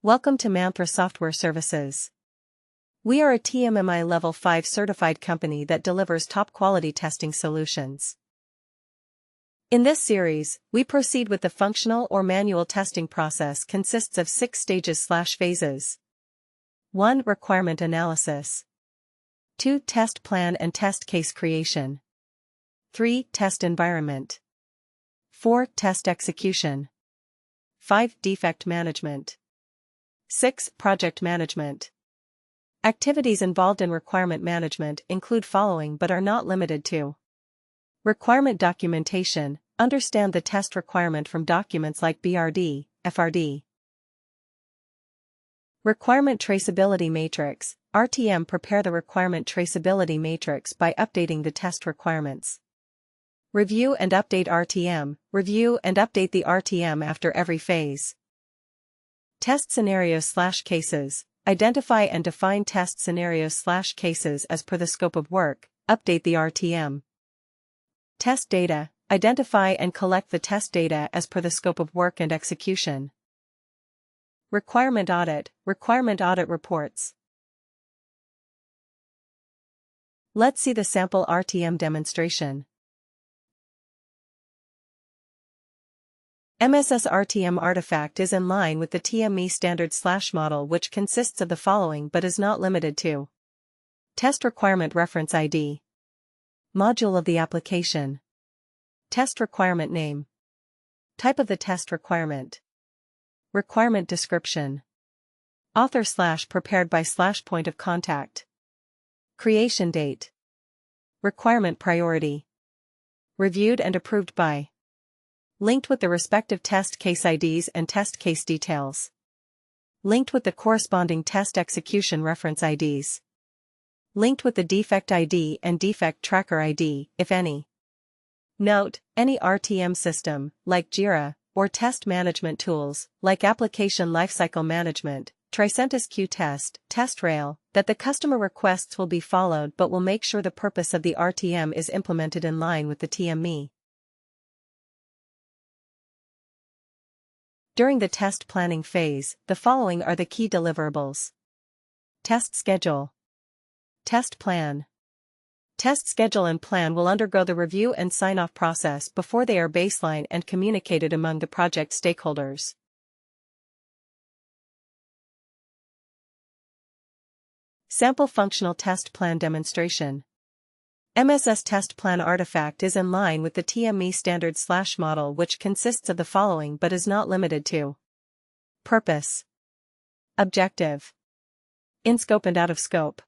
Welcome to Manthra Software Services. We are a TMMi Level 5 certified company that delivers top-quality testing solutions. In this series, we proceed with the functional or manual testing process consists of 6 stages/phases. 1. Requirement analysis. 2. Test plan and test case creation. 3. Test environment. 4. Test execution. 5. Defect management. 6. Project management. Activities involved in requirement management include following but are not limited to: requirement documentation, understand the test requirement from documents like BRD, FRD. Requirement Traceability Matrix, RTM. Prepare the Requirement Traceability Matrix by updating the test requirements. Review and update RTM, review and update the RTM after every phase. Test scenarios/cases, identify and define test scenarios/cases as per the scope of work, update the RTM. Test data, identify and collect the test data as per the scope of work and execution. Requirement audit reports. Let's see the sample RTM demonstration. MSS RTM artifact is in line with the TMMi standard/model, which consists of the following but is not limited to: Test Requirement Reference ID, Module of the application, Test Requirement Name, Type of the test requirement, Requirement Description, Author/prepared by/point of contact, Creation Date, Requirement Priority, Reviewed and approved by, linked with the respective test case IDs and test case details, linked with the corresponding test execution reference IDs, linked with the defect ID and defect tracker ID, if any. Note: any RTM system, like Jira, or test management tools, like Application Lifecycle Management, Tricentis Q-Test, TestRail, that the customer requests will be followed but will make sure the purpose of the RTM is implemented in line with the TMMi. During the test planning phase, the following are the key deliverables: test schedule, test plan. Test schedule and plan will undergo the review and sign-off process before they are baseline and communicated among the project stakeholders. Sample functional test plan demonstration. MSS test plan artifact is in line with the TMMi standard/model, which consists of the following but is not limited to: purpose, objective, in scope and out of scope,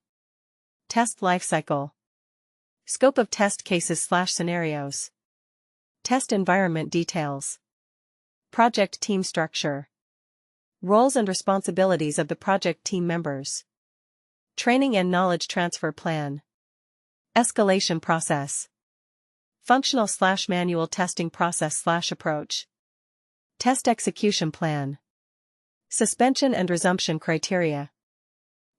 test lifecycle, scope of test cases/scenarios, test environment details, project team structure, roles and responsibilities of the project team members, training and knowledge transfer plan, escalation process, functional/manual testing process/approach, test execution plan, suspension and resumption criteria,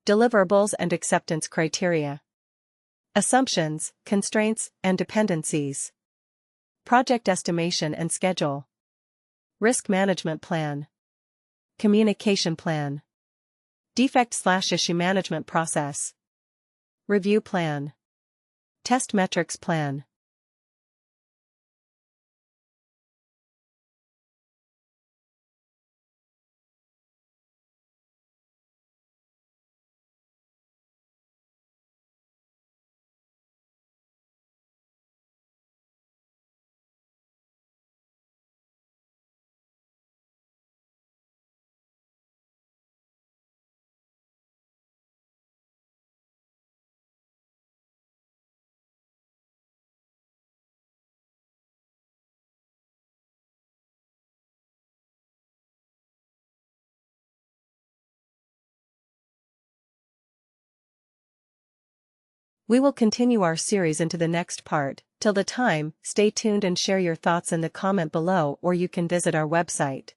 deliverables and acceptance criteria, assumptions, constraints, and dependencies, project estimation and schedule, risk management plan, communication plan, defect/issue management process, review plan, test metrics plan. We will continue our series into the next part. Till the time, stay tuned and share your thoughts in the comment below, or you can visit our website.